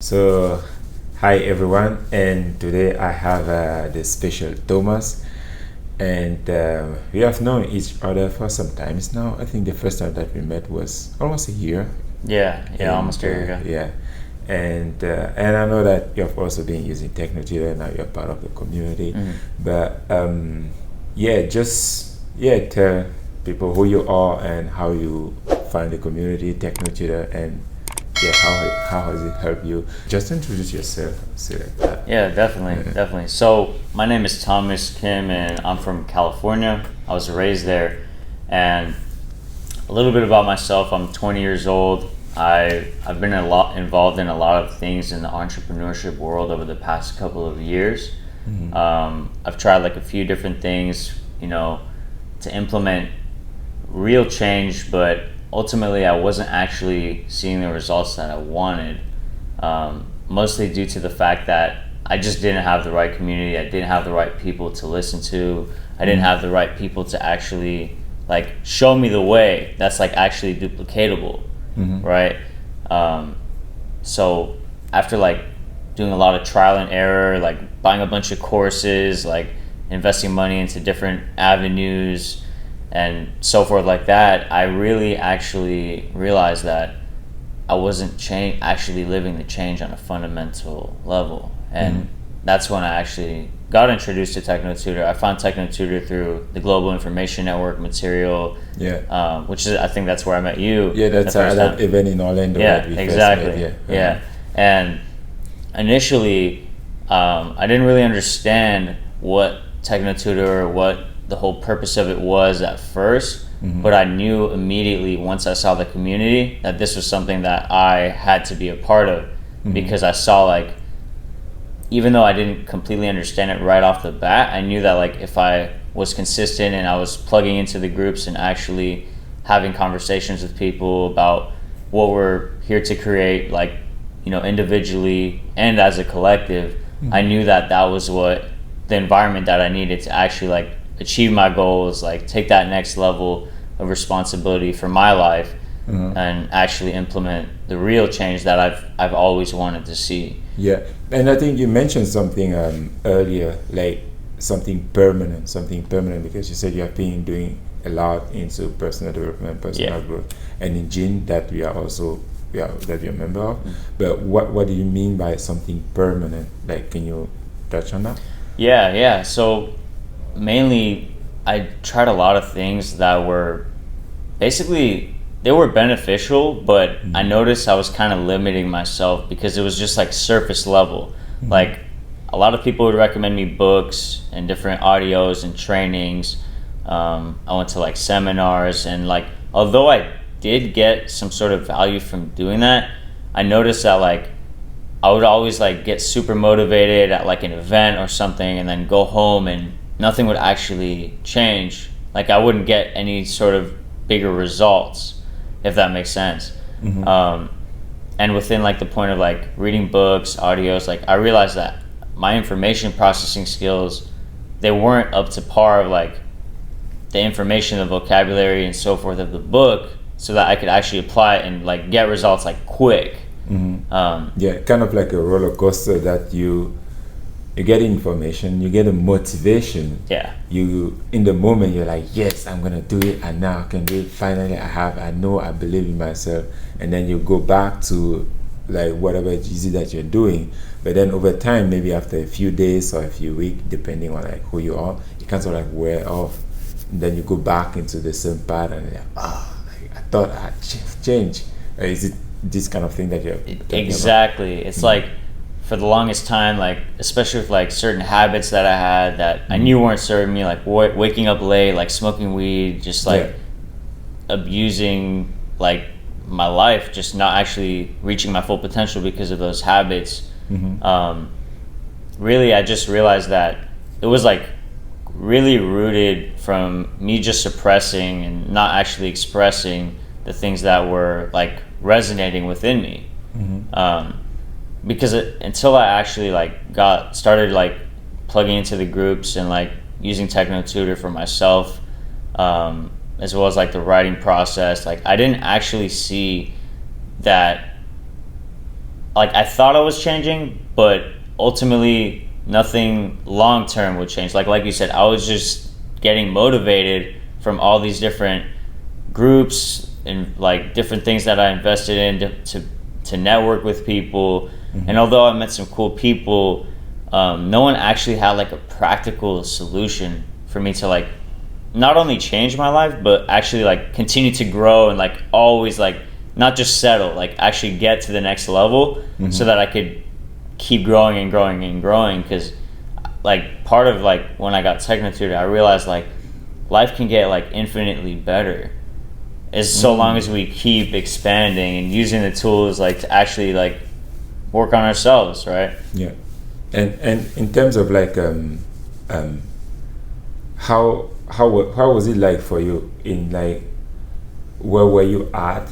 So, hi everyone, and today I have the special Thomas, and we have known each other for some times now. I think the first time that we met was almost a year. Yeah, And, almost a year ago. Yeah, and I know that you have also been using TechnoTutor. Now you're part of the community, but tell people who you are and how you find the community TechnoTutor, and how has it helped you? Just introduce yourself, say like that. Yeah, definitely. So my name is Thomas Kim, and I'm from California. I was raised there, and a little bit about myself. I'm 20 years old. I've been involved in a lot of things in the entrepreneurship world over the past couple of years. I've tried like a few different things, to implement real change, but ultimately I wasn't actually seeing the results that I wanted, mostly due to the fact that I just didn't have the right community. I didn't have the right people to listen to. I didn't have the right people to actually like show me the way that's like actually duplicatable, right? So after like doing a lot of trial and error, like buying a bunch of courses, like investing money into different avenues and so forth like that, I really actually realized that I wasn't actually living the change on a fundamental level. And that's when I actually got introduced to TechnoTutor. I found TechnoTutor through the Global Information Network material, which is, I think that's where I met you. Yeah, that's that event in Orlando. Yeah, that we exactly. First met, And initially, I didn't really understand what TechnoTutor, what the whole purpose of it was at first, but I knew immediately once I saw the community that this was something that I had to be a part of, because I saw like, even though I didn't completely understand it right off the bat, I knew that like if I was consistent and I was plugging into the groups and actually having conversations with people about what we're here to create, like, individually and as a collective, I knew that that was what the environment that I needed to actually like achieve my goals, like take that next level of responsibility for my life, and actually implement the real change that I've always wanted to see. Yeah, and I think you mentioned something earlier, like something permanent, because you said you have been doing a lot into personal development, personal growth, and in Gene that we are also that you're a member of. But what do you mean by something permanent? Like, can you touch on that? Yeah. So mainly I tried a lot of things that were basically, they were beneficial, but I noticed I was kind of limiting myself because it was just like surface level. Like a lot of people would recommend me books and different audios and trainings. I went to like seminars, and like although I did get some sort of value from doing that, I noticed that like I would always like get super motivated at like an event or something and then go home and nothing would actually change. Like I wouldn't get any sort of bigger results, if that makes sense. And within like the point of like reading books, audios, like I realized that my information processing skills, they weren't up to par of like the information, the vocabulary and so forth of the book, so that I could actually apply it and like get results like quick. Kind of like a roller coaster that you get information, you get a motivation. You in the moment you're like, yes, I'm gonna do it, and now I can do it. Finally, I know, I believe in myself, and then you go back to like whatever it is that you're doing. But then over time, maybe after a few days or a few weeks, depending on like who you are, you kind of like wear off. And then you go back into the same pattern. And I thought I had changed. Is it this kind of thing that you're exactly about? It's like for the longest time, like especially with like certain habits that I had that I knew weren't serving me, like waking up late, like smoking weed, just like abusing like my life, just not actually reaching my full potential because of those habits. Really, I just realized that it was like really rooted from me just suppressing and not actually expressing the things that were like resonating within me. Because until I actually like started like plugging into the groups and like using TechnoTutor for myself, as well as like the writing process, like I didn't actually see that like I thought I was changing, but ultimately nothing long term would change. Like you said, I was just getting motivated from all these different groups and like different things that I invested in to network with people. And although I met some cool people, no one actually had like a practical solution for me to like not only change my life, but actually like continue to grow and like always like not just settle, like actually get to the next level so that I could keep growing and growing and growing. Because like part of like when I got TechnoTutor, I realized like life can get like infinitely better as so long as we keep expanding and using the tools like to actually like work on ourselves, right? Yeah. And in terms of like how was it like for you in like where were you at,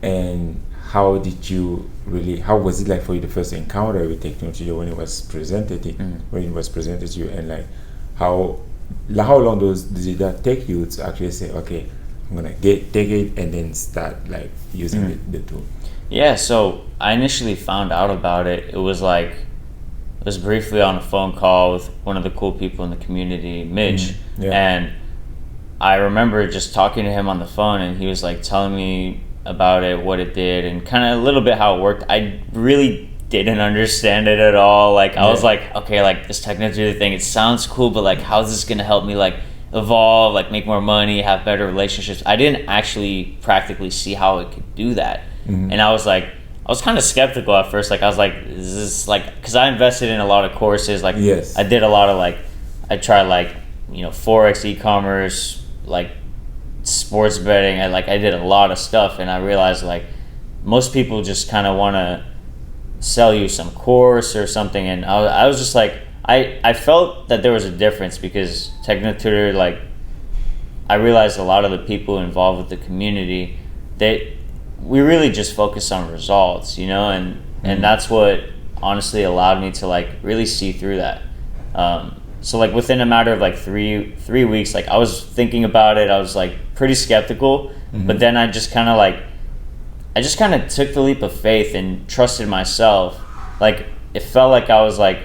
and how was it like for you the first encounter with technology when it was presented to you, and like how long did that take you to actually say, okay, I'm gonna take it and then start like using the tool? Yeah, so I initially found out about it. It was briefly on a phone call with one of the cool people in the community, Mitch. And I remember just talking to him on the phone, and he was like telling me about it, what it did, and kind of a little bit how it worked. I really didn't understand it at all. Like I was like, okay, like this TechnoTutor thing, it sounds cool, but like how's this gonna help me like evolve, like make more money, have better relationships? I didn't actually practically see how it could do that. And I was kind of skeptical at first. Like I was like, is this like, because I invested in a lot of courses. Like I did a lot of like, I tried like, Forex, e-commerce, like sports betting. I did a lot of stuff, and I realized like most people just kind of want to sell you some course or something. And I was just like, I felt that there was a difference, because TechnoTutor, like I realized a lot of the people involved with the community, we really just focus on results, and that's what honestly allowed me to like really see through that. So like within a matter of like three weeks, like I was thinking about it, I was like pretty skeptical, but then I just kind of took the leap of faith and trusted myself. Like it felt like I was like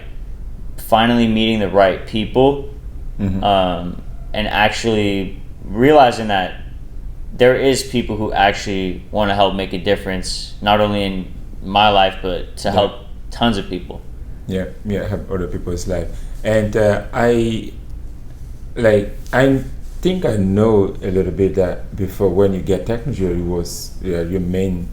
finally meeting the right people, and actually realizing that there is people who actually want to help make a difference, not only in my life, but to help tons of people. Help other people's life. And I think I know a little bit that before, when you get TechnoTutor, it was your main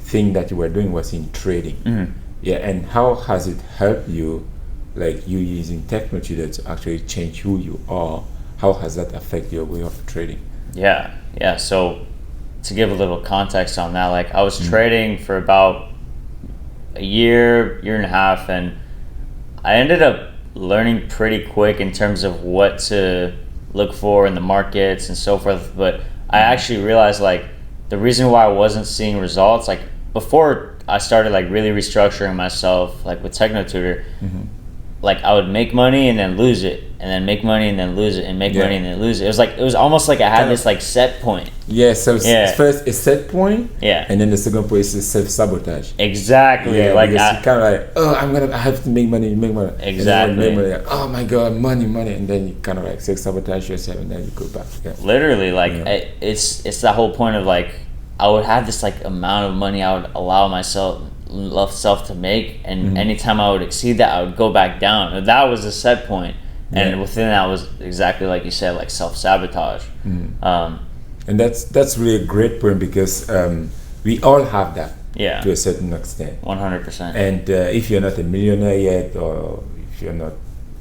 thing that you were doing was in trading. And how has it helped you, like you using TechnoTutor to actually change who you are? How has that affected your way of trading? Yeah. So to give a little context on that, like I was trading for about a year and a half, and I ended up learning pretty quick in terms of what to look for in the markets and so forth. But I actually realized like the reason why I wasn't seeing results, like before I started like really restructuring myself, like with TechnoTutor, like I would make money and then lose it, and then make money and then lose it, and make money and then lose it. It was almost like I had this like set point. First a set point, and then the second point is self-sabotage. Exactly. Like you kind of like, I have to make money. Exactly. Make money, like, oh my god, money, and then you kind of like self-sabotage yourself, and then you go back. Literally, like it's the whole point of like I would have this like amount of money I would allow myself to make, and anytime I would exceed that, I would go back down. And that was the set point. And within that was exactly like you said, like self-sabotage. And that's really a great point, because we all have that to a certain extent. 100%. And if you're not a millionaire yet, or if you're not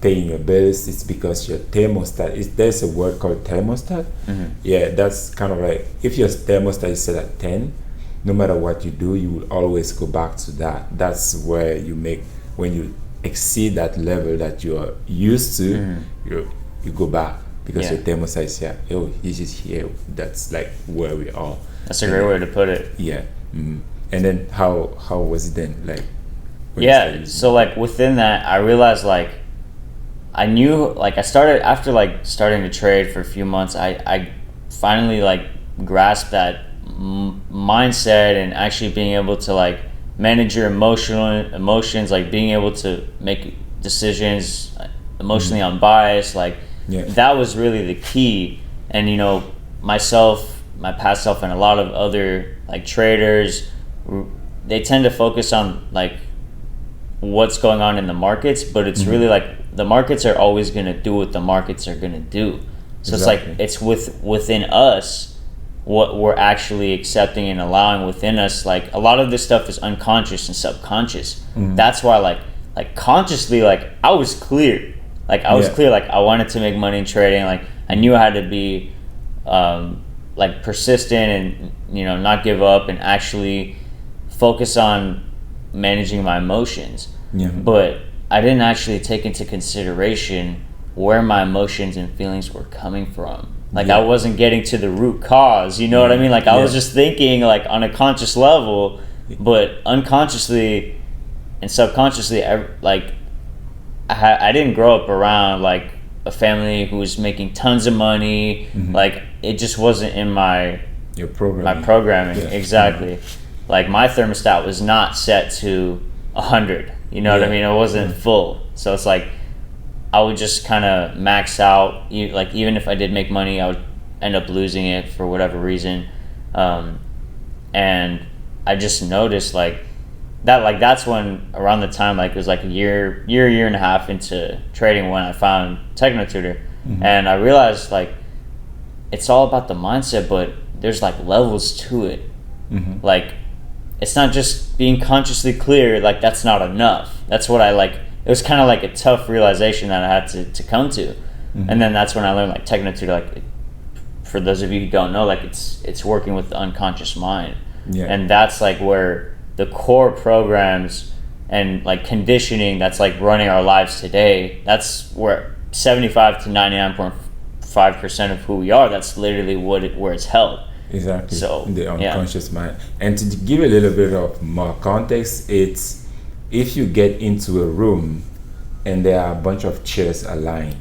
paying your bills, it's because your thermostat there's a word called thermostat. That's kind of like, if your thermostat is set at 10, no matter what you do, you will always go back to that. That's where you make, when you exceed that level that you're used to, you go back, because your thermostat is here. This is here. That's like where we are. That's a great way to put it. And then how was it then, like? So like within that, I realized like I knew, like I started after like starting to trade for a few months. I finally like grasped that mindset and actually being able to like manage your emotions, like being able to make decisions emotionally unbiased, like that was really the key. And you know, myself, my past self, and a lot of other like traders, they tend to focus on like what's going on in the markets, but it's really like the markets are always going to do what the markets are going to do. So it's like it's within us what we're actually accepting and allowing within us. Like a lot of this stuff is unconscious and subconscious. That's why like consciously, like I was clear. Like I was clear, like I wanted to make money in trading. Like I knew I had to be like persistent and, you know, not give up and actually focus on managing my emotions. But I didn't actually take into consideration where my emotions and feelings were coming from. Like I wasn't getting to the root cause, you know what I mean? Like I was just thinking like on a conscious level, but unconsciously and subconsciously, I didn't grow up around like a family who was making tons of money. Like it just wasn't in my programming. Exactly. Like my thermostat was not set to 100. You know what I mean? It wasn't full. So it's like I would just kind of max out. Like even if I did make money, I would end up losing it for whatever reason. And I just noticed like that. Like that's when around the time like it was like a year and a half into trading when I found TechnoTutor, and I realized like it's all about the mindset, but there's like levels to it. Like it's not just being consciously clear. Like that's not enough. That's what I like. It was kind of like a tough realization that I had to come to. And then that's when I learned like TechnoTutor, like for those of you who don't know, like it's working with the unconscious mind. And that's like where the core programs and like conditioning that's like running our lives today, that's where 75 to 99.5% of who we are, that's literally where it's held. Exactly. So the unconscious mind. And to give a little bit of more context, it's if you get into a room and there are a bunch of chairs aligned,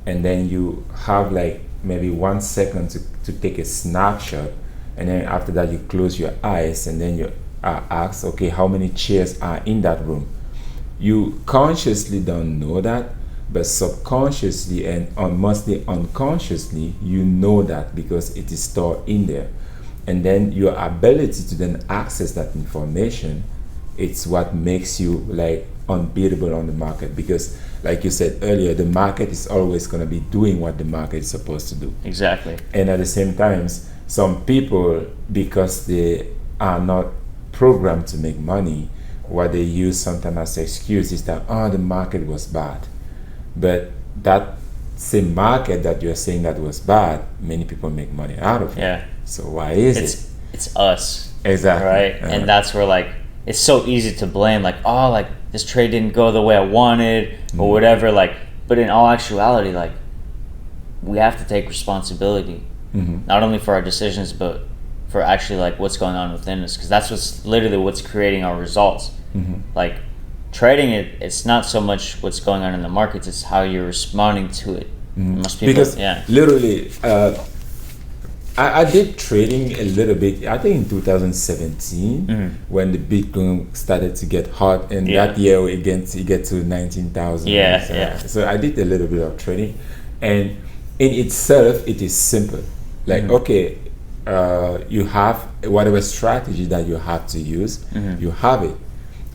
and then you have like maybe 1 second to take a snapshot, and then after that you close your eyes and then you are asked, okay, how many chairs are in that room? You consciously don't know that, but subconsciously and mostly unconsciously you know that because it is stored in there. And then your ability to then access that information, it's what makes you like unbeatable on the market, because like you said earlier, the market is always going to be doing what the market is supposed to do. Exactly. And at the same time, some people, because they are not programmed to make money, what they use sometimes as excuse is that the market was bad. But that same market that you're saying that was bad, many people make money out of it. So why is it? It's us. Exactly. Right? And that's where like it's so easy to blame, like, oh, like this trade didn't go the way I wanted or whatever, like, but in all actuality, like we have to take responsibility, not only for our decisions, but for actually like what's going on within us, because that's what's creating our results. Like trading, it's not so much what's going on in the markets, it's how you're responding to it. Most people, because literally I did trading a little bit, I think in 2017, when the Bitcoin started to get hot, and that year it get to 19,000. So I did a little bit of trading, and in itself it is simple. Like okay, you have whatever strategy that you have to use, you have it,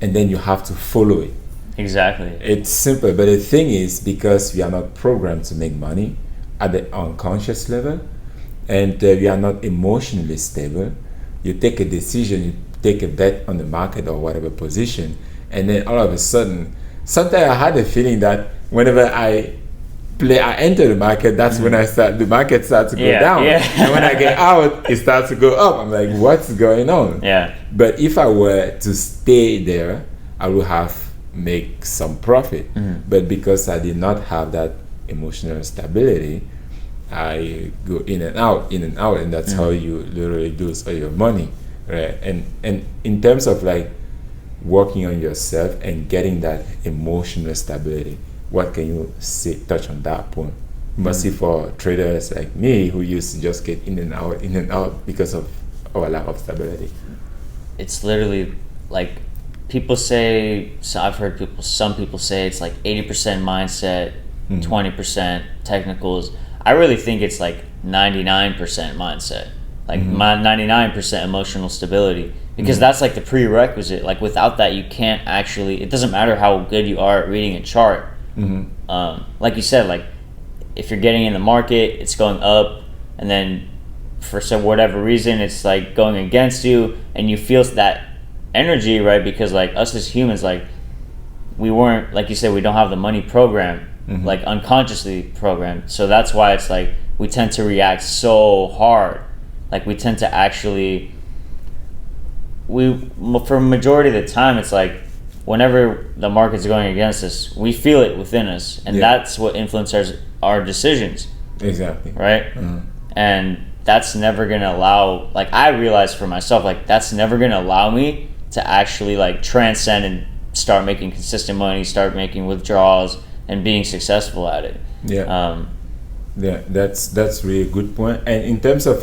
and then you have to follow it. Exactly. It's simple, but the thing is, because we are not programmed to make money at the unconscious level, and we are not emotionally stable, you take a decision, you take a bet on the market or whatever position, and then all of a sudden, sometimes I had a feeling that whenever I enter the market, that's when the market starts to go down. And when I get out, it starts to go up. I'm like, what's going on? But if I were to stay there, I would have make some profit. But because I did not have that emotional stability, I go in and out, and that's how you literally lose all your money, right? And in terms of like working on yourself and getting that emotional stability, what can you touch on that point? Mostly for traders like me who used to just get in and out because of or lack of stability? It's literally like people say. So I've heard some people say it's like 80% mindset, 20% technicals. I really think it's like 99% mindset, like my 99% emotional stability, because that's like the prerequisite. Like without that, you can't actually. It doesn't matter how good you are at reading a chart. Like you said, like if you're getting in the market, it's going up, and then for some whatever reason it's like going against you, and you feel that energy, right? Because like us as humans, like we weren't, like you said, we don't have the money program, like unconsciously programmed. So that's why it's like we tend to react so hard. Like we tend to actually, for a majority of the time, it's like whenever the market's going against us, we feel it within us, and that's what influences our decisions. Exactly. Right? And that's never gonna allow, like I realized for myself, like that's never gonna allow me to actually like transcend and start making consistent money, start making withdrawals, and being successful at it. That's really a good point. And in terms of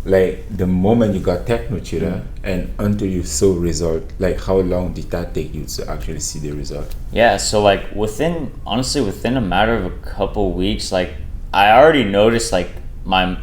like the moment you got TechnoTutor and until you saw result, like how long did that take you to actually see the result? Yeah, so like within a matter of a couple weeks, like I already noticed like my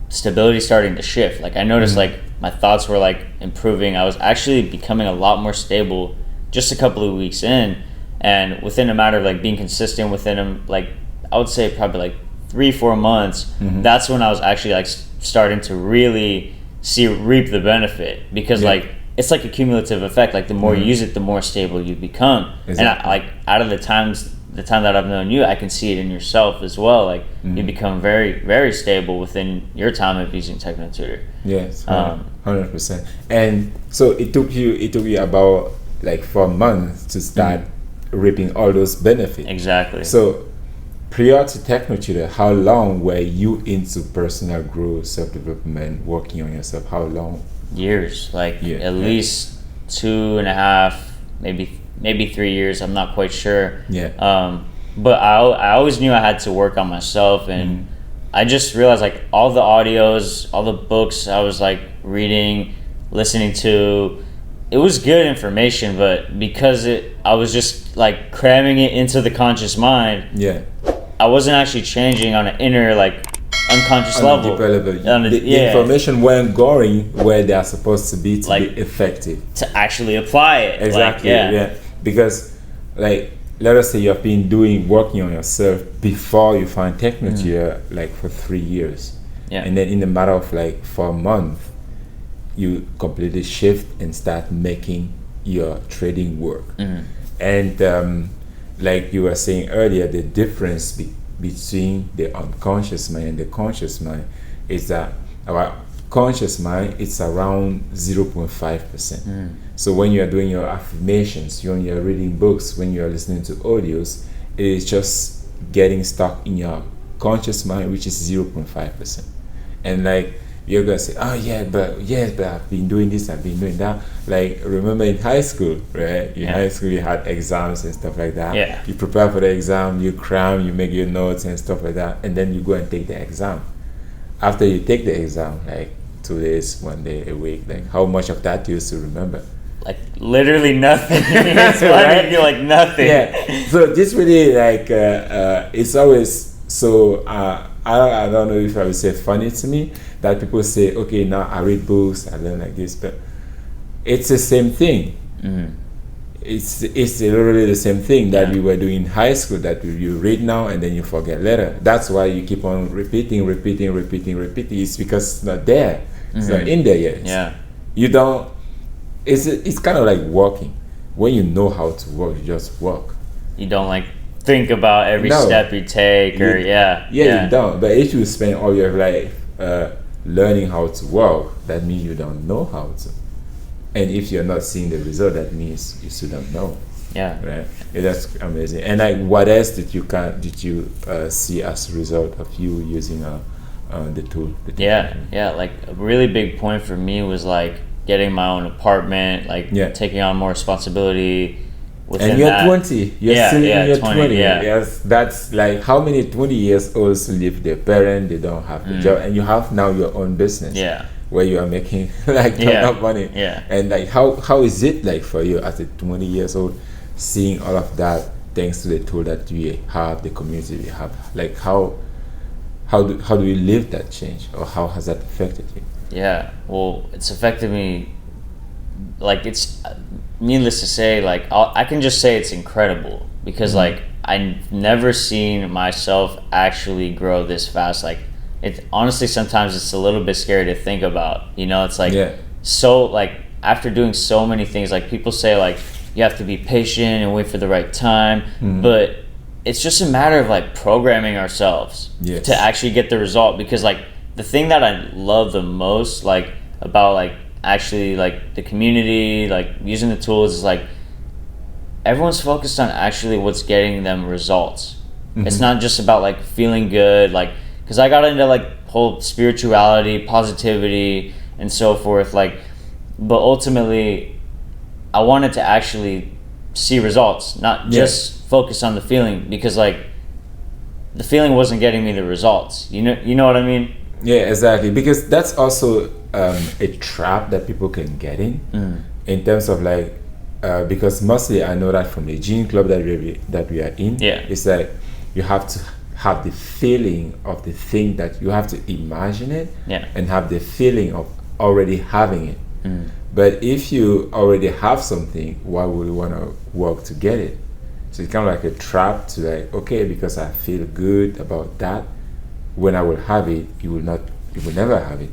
stability starting to shift. Like I noticed like my thoughts were like improving. I was actually becoming a lot more stable just a couple of weeks in, and within a matter of like being consistent within them, like I would say probably like 3-4 months, that's when I was actually like starting to really reap the benefit, because like it's like a cumulative effect. Like the more you use it, the more stable you become. Exactly. And like out of the time that I've known you, I can see it in yourself as well. Like you become very, very stable within your time of using TechnoTutor. Yes, 100%. And so it took you about like 4 months to start reaping all those benefits. Exactly. So prior to TechnoTutor, how long were you into personal growth, self-development, working on yourself? How long? Years, like at least 2.5, maybe 3 years. I'm not quite sure. But I always knew I had to work on myself, and I just realized like all the audios, all the books I was like reading, listening to, it was good information, but because I was just like cramming it into the conscious mind. I wasn't actually changing on an inner like unconscious level. Deeper level. The information weren't going where they are supposed to be to be effective. To actually apply it. Exactly. Because like let us say you have been working on yourself before you find TechnoTutor like for 3 years. And then in a matter of like 4 months, you completely shift and start making your trading work. And like you were saying earlier, the difference between the unconscious mind and the conscious mind is that our conscious mind, it's around 0.5%. So when you're doing your affirmations, when you're reading books, when you're listening to audios, it is just getting stuck in your conscious mind, which is 0.5%. And like you're gonna say, but I've been doing this, I've been doing that. Like remember in high school, right? In high school you had exams and stuff like that. You prepare for the exam, you cram, you make your notes and stuff like that, and then you go and take the exam. After you take the exam, like 2 days, 1 day, a week, like how much of that do you still remember? Like literally nothing. It's funny, you're like nothing. So this really like it's always so I don't know if I would say funny to me that people say, okay, now I read books, I learn like this, but it's the same thing. It's literally the same thing that we were doing in high school, that you read now and then you forget later. That's why you keep on repeating. It's because it's not there. It's not in there yet. You don't. It's kind of like walking. When you know how to walk, you just walk. You don't like think about every step you take, you don't. But if you spend all your life learning how to walk, that means you don't know how to. And if you're not seeing the result, that means you still don't know. Right. That's amazing. And like, what else did you see as a result of you using the tool? Like a really big point for me was like getting my own apartment, like taking on more responsibility. And you're 20. You're still in your 20. Yes, that's like how many 20 years olds live their parent, they don't have a job, and you have now your own business. where you are making like ton of money. Yeah. And like how is it like for you as a 20 years old, seeing all of that thanks to the tool that we have, the community we have? Like how do you live that change, or how has that affected you? Yeah, well, it's affected me. Like, it's needless to say, like I can just say it's incredible, because like I've never seen myself actually grow this fast. Like, it honestly, sometimes it's a little bit scary to think about, you know. It's like so, like, after doing so many things, like people say like you have to be patient and wait for the right time, but it's just a matter of like programming ourselves to actually get the result. Because like the thing that I love the most, like, about like actually like the community, like using the tools, is like everyone's focused on actually what's getting them results. It's not just about like feeling good, like, because I got into like whole spirituality, positivity, and so forth, like, but ultimately I wanted to actually see results, not just focus on the feeling, because like the feeling wasn't getting me the results. You know what I mean? Yeah, exactly. Because that's also a trap that people can get in terms of like, because mostly I know that from the gene club that we are in. It's like you have to have the feeling of the thing, that you have to imagine it and have the feeling of already having it. But if you already have something, why would you want to work to get it? So it's kind of like a trap to like, okay, because I feel good about that, when I will have it, you will never have it.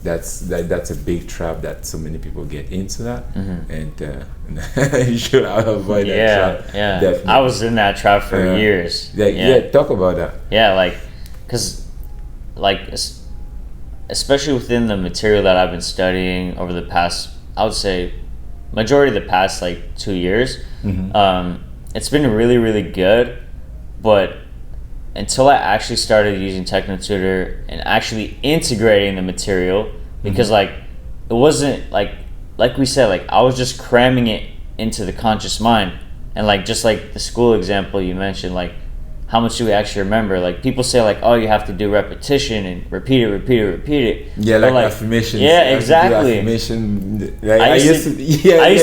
That's a big trap that so many people get into that, and you should avoid that trap. Yeah, definitely. I was in that trap for years. Talk about that. Yeah, like, because like especially within the material that I've been studying over the past, I would say majority of the past like 2 years, it's been really, really good. But until I actually started using TechnoTutor and actually integrating the material, because like it wasn't like we said, like I was just cramming it into the conscious mind. And like, just like the school example you mentioned, like how much do we actually remember? Like people say like, oh, you have to do repetition and repeat it. Yeah, like affirmations. Yeah, exactly. I used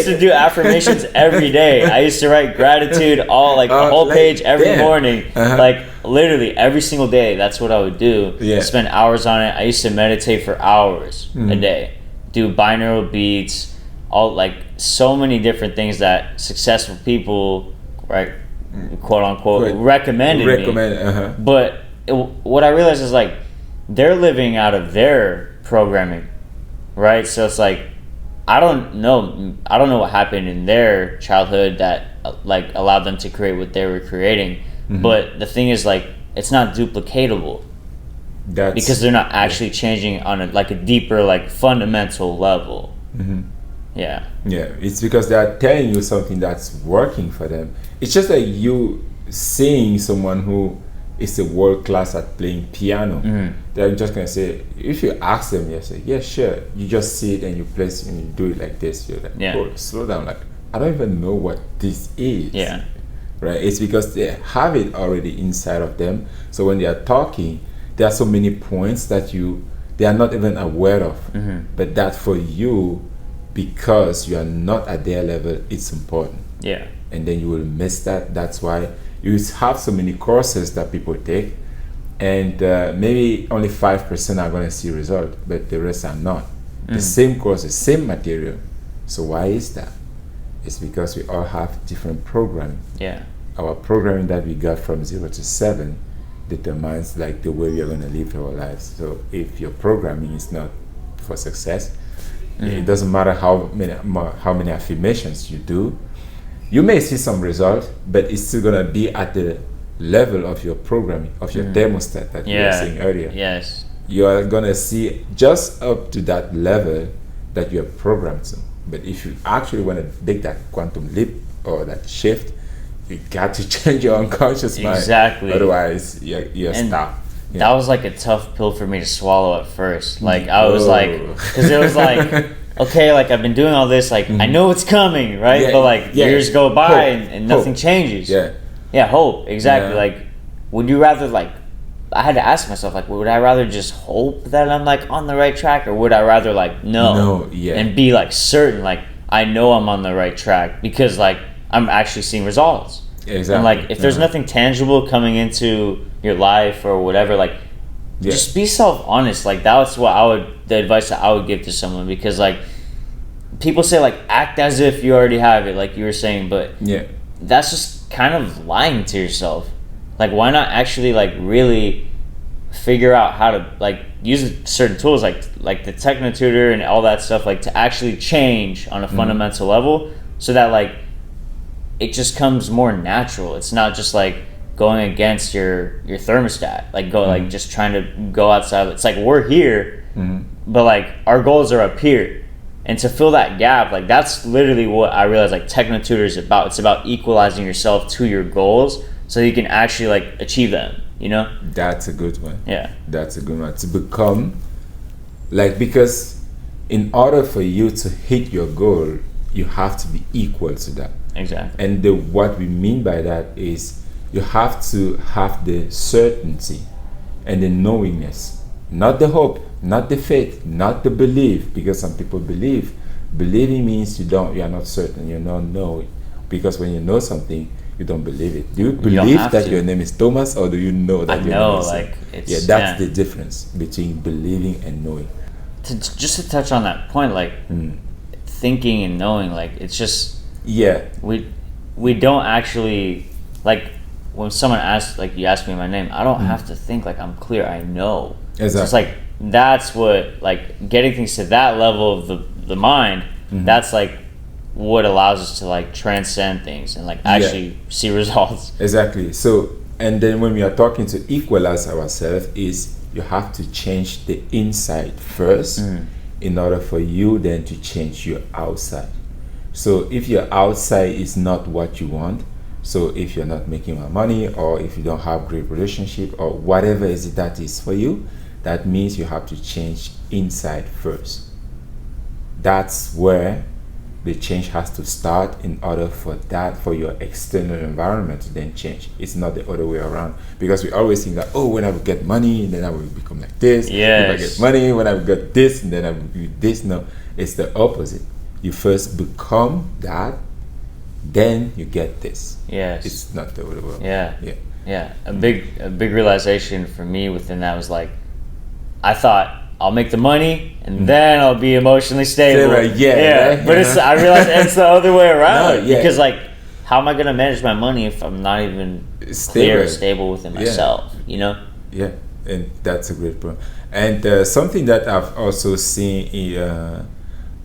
to do affirmations every day. I used to write gratitude a whole page every morning. Like literally every single day. That's what I would do. Spend hours on it. I used to meditate for hours a day. Do binaural beats, all like so many different things that successful people, right, quote unquote, recommended me. But what I realized is like they're living out of their programming, right? So it's like I don't know what happened in their childhood that like allowed them to create what they were creating. But the thing is, like, it's not duplicatable because they're not actually changing on a deeper, like, fundamental level. Yeah, it's because they are telling you something that's working for them. It's just like you seeing someone who is a world class at playing piano. They're just gonna say, if you ask them, say, yeah, sure. You just see it and you play it and you do it like this. You're like, oh, slow down. Like, I don't even know what this is. Right? It's because they have it already inside of them. So when they are talking, there are so many points that they are not even aware of. But that for you, because you are not at their level, it's important. And then you will miss that. That's why you have so many courses that people take, and maybe only 5% are going to see result, but the rest are not. The same courses, same material. So why is that? It's because we all have different programming. Our programming that we got from 0 to 7 determines like the way we are going to live our lives. So if your programming is not for success, it doesn't matter how many affirmations you do. You may see some result, but it's still gonna be at the level of your programming, of your thermostat that you were saying earlier. You are gonna see just up to that level that you are programmed to. But if you actually want to make that quantum leap or that shift, you got to change your unconscious mind. Otherwise, you're stuck. That was like a tough pill for me to swallow at first. Like I was like, because it was like, okay, like I've been doing all this, like I know it's coming, right? But like years go by and nothing changes. Hope, exactly. Like, would you rather like I had to ask myself, like, would I rather just hope that I'm like on the right track, or would I rather like know and be like certain, like I know I'm on the right track because like I'm actually seeing results. Exactly. And like if there's nothing tangible coming into your life or whatever, like just be self-honest. Like that's what the advice that I would give to someone, because like people say like act as if you already have it, like you were saying, but that's just kind of lying to yourself. Like why not actually like really figure out how to like use certain tools like the TechnoTutor and all that stuff, like to actually change on a fundamental level, so that like it just comes more natural. It's not just like going against your thermostat, like like just trying to go outside. It's like we're here, but like our goals are up here, and to fill that gap, like that's literally what I realized like TechnoTutor is about. It's about equalizing yourself to your goals so you can actually like achieve them, you know? That's a good one. Yeah. That's a good one. To become like, because in order for you to hit your goal, you have to be equal to that. Exactly. And what we mean by that is you have to have the certainty and the knowingness, not the hope, not the faith, not the belief, because some people believe. Believing means you are not certain, you don't know, because when you know something, you don't believe it. Do you believe that your name is Thomas, or do you know that your name is like it's, that's the difference between believing and knowing. Just to touch on that point, like thinking and knowing, like it's just we don't actually, like when someone asks, like you ask me my name, I don't have to think like I'm clear. I know. Exactly. So it's like that's what, like getting things to that level of the mind. That's like what allows us to like transcend things and like actually see results. Exactly. So, and then when we are talking to equalize ourselves, is you have to change the inside first in order for you then to change your outside. So if your outside is not what you want, so if you're not making more money, or if you don't have great relationship, or whatever that is for you, that means you have to change inside first. That's where the change has to start in order for your external environment to then change. It's not the other way around, because we always think that, oh, when I will get money, then I will become like this. If I get money, when I will get this, and then I will do this. No, it's the opposite. You first become that, then you get this. Yes. It's not the other way around. Yeah. A big realization for me within that was like, I thought I'll make the money and then I'll be emotionally stable. Right? But I realized it's the other way around. Because like, how am I gonna manage my money if I'm not even stable within myself? You know? Yeah, and that's a great point. And something that I've also seen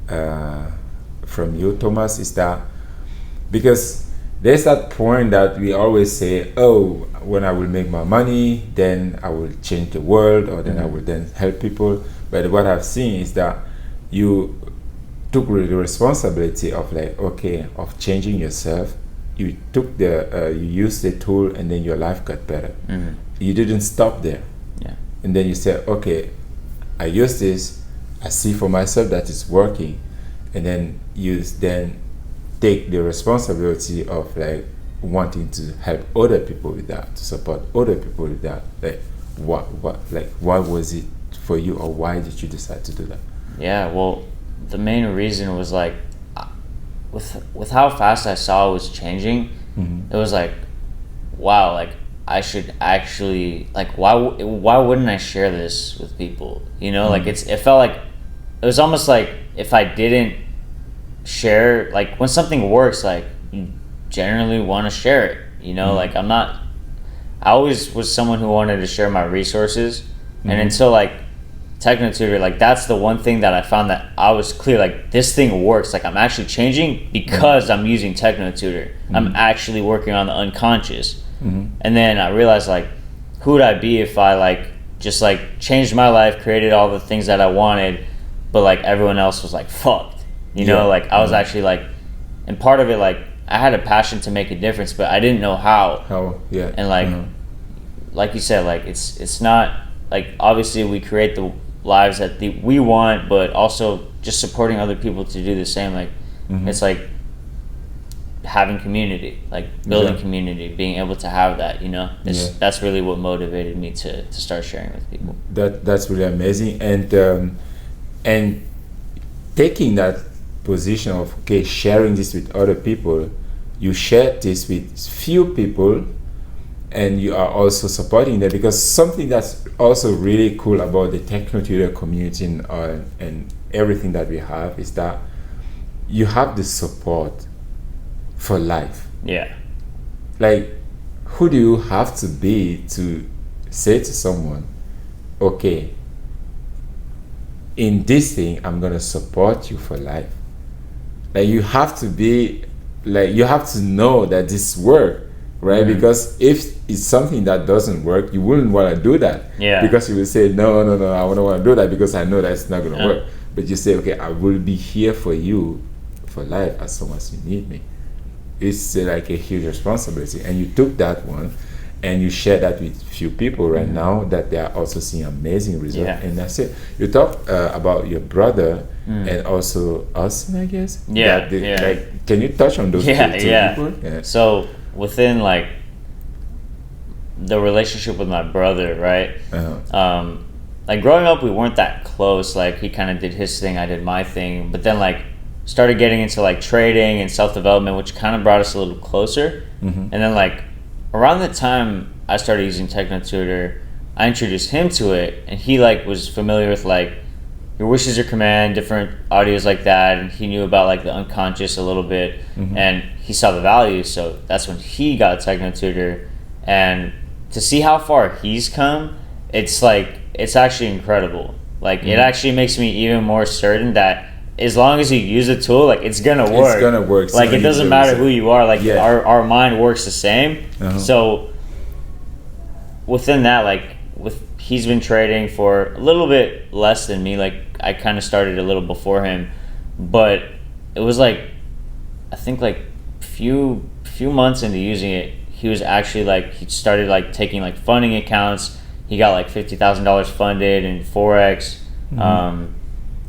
from you, Thomas, is that because there's that point that we always say, oh, when I will make my money, then I will change the world, or then I will then help people. But what I've seen is that you took the responsibility of like, okay, of changing yourself. You took you used the tool, and then your life got better. You didn't stop there. And then you said, okay, I use this, I see for myself that it's working, and then you take the responsibility of like wanting to help other people with that, to support other people with that. Like what was it for you, or why did you decide to do that? Yeah, well, the main reason was like with how fast I saw it was changing, it was like, wow, like I should actually, like why wouldn't I share this with people? You know, like it felt like it was almost like if I didn't share, like when something works, like you generally want to share it, you know. Like I always was someone who wanted to share my resources, and until like TechnoTutor, like that's the one thing that I found that I was clear, like this thing works, like I'm actually changing because I'm using TechnoTutor. I'm actually working on the unconscious. And then I realized, like, who would I be if I like just like changed my life, created all the things that I wanted, but like everyone else was like fucked. You know, like I was actually like, and part of it, like I had a passion to make a difference, but I didn't know how. And like, like you said, like it's not like, obviously we create the lives that we want, but also just supporting other people to do the same. Like it's like having community, like building community, being able to have that, you know, that's really what motivated me to start sharing with people. That's really amazing. And taking that position of sharing this with other people, you share this with few people, and you are also supporting them, because something that's also really cool about the TechnoTutor community and everything that we have is that you have the support for life. Yeah. Like, who do you have to be to say to someone, okay, in this thing, I'm gonna support you for life? Like, you have to be, like, you have to know that this works, right? Mm-hmm. Because if it's something that doesn't work, you wouldn't want to do that. Yeah. Because you will say, no, I don't want to do that because I know that it's not gonna work. But you say, okay, I will be here for you for life as long as you need me. It's like a huge responsibility, and you took that one and you share that with few people right now that they are also seeing amazing results. And that's it. You talk about your brother and also us, I guess. Like, can you touch on those two people? Yeah. So within like the relationship with my brother, right? Like growing up, we weren't that close. Like he kind of did his thing, I did my thing, but then like started getting into like trading and self-development, which kind of brought us a little closer. And then like around the time I started using TechnoTutor, I introduced him to it, and he like was familiar with like Your Wish Is Your Command, different audios like that, and he knew about like the unconscious a little bit, and he saw the value. So that's when he got TechnoTutor, and to see how far he's come, it's like, it's actually incredible. Like it actually makes me even more certain that as long as you use the tool, like it's gonna work. It's gonna work. Like it doesn't matter who you are. Like our mind works the same. So within that, like he's been trading for a little bit less than me. Like I kind of started a little before him, but it was like I think like few months into using it, he was actually like he started like taking like funding accounts. He got like $50,000 funded in Forex.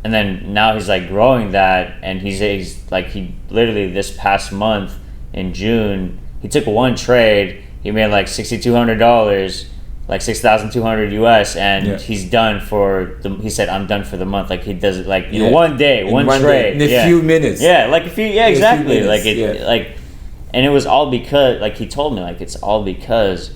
And then now he's like growing that, and he's like, he literally this past month in June, he took one trade, he made like $6,200, like 6,200 US, and he's done for he said, I'm done for the month. Like he does it like in one day, one trade. In a few minutes. Like a few, exactly. Like it, like, and it was all because, like he told me, like it's all because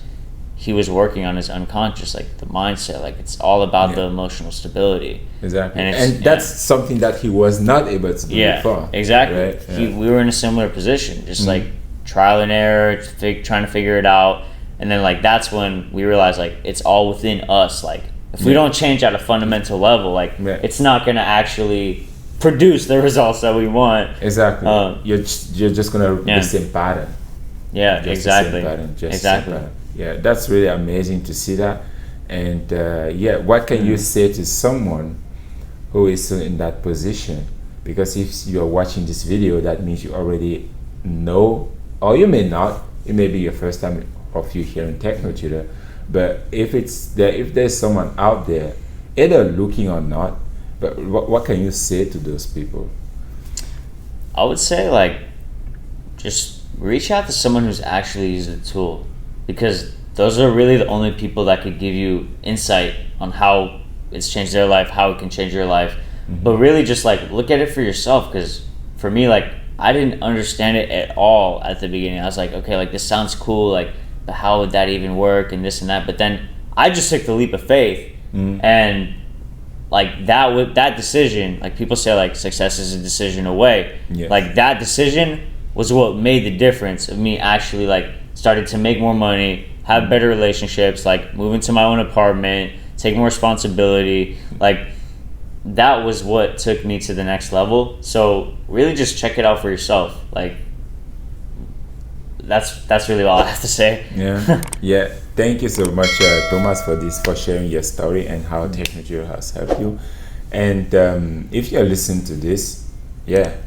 he was working on his unconscious, like the mindset, like it's all about the emotional stability. Exactly. And that's something that he was not able to do before. Exactly. Right? We were in a similar position, just like trial and error, trying to figure it out. And then like that's when we realized like it's all within us. Like if we don't change at a fundamental level, like it's not going to actually produce the results that we want. Exactly. You're just going to repeat the same pattern. Exactly. Yeah, that's really amazing to see that. And what can you say to someone who is in that position? Because if you are watching this video, that means you already know, or you may not. It may be your first time of you hearing TechnoTutor. But if there's someone out there, either looking or not, but what can you say to those people? I would say like just reach out to someone who's actually used the tool, because those are really the only people that could give you insight on how it's changed their life, how it can change your life. But really just like look at it for yourself, because for me, like I didn't understand it at all at the beginning. I was like, okay, like this sounds cool, like but how would that even work and this and that? But then I just took the leap of faith, and like that decision, like people say like success is a decision away. Like that decision was what made the difference of me actually like started to make more money, have better relationships, like move into my own apartment, take more responsibility. Like that was what took me to the next level. So really just check it out for yourself. Like that's really all I have to say. Thank you so much, Thomas, for sharing your story and how TechnoTutor has helped you. And if you're listening to this,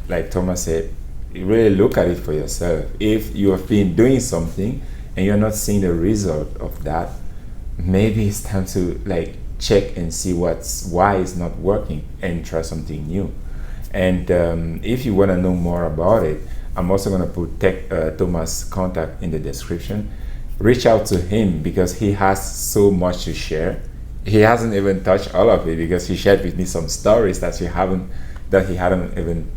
like Thomas said, really look at it for yourself. If you have been doing something and you're not seeing the result of that, maybe it's time to like check and see why it's not working and try something new. And if you want to know more about it, I'm also going to put Thomas' contact in the description. Reach out to him because he has so much to share. He hasn't even touched all of it because he shared with me some stories that he hadn't even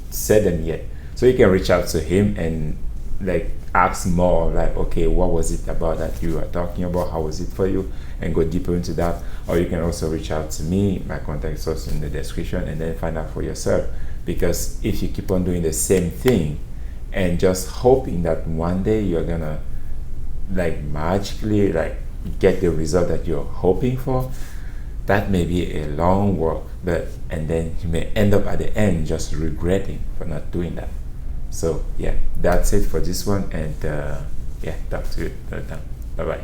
said them yet. So you can reach out to him and like ask more, like, okay, what was it about that you are talking about? How was it for you? And go deeper into that. Or you can also reach out to me. My contact is also in the description, and then find out for yourself. Because if you keep on doing the same thing and just hoping that one day you're gonna like magically like get the result that you're hoping for, that may be a long walk, and then you may end up at the end just regretting for not doing that. So yeah, that's it for this one, and talk to you another time. Bye bye.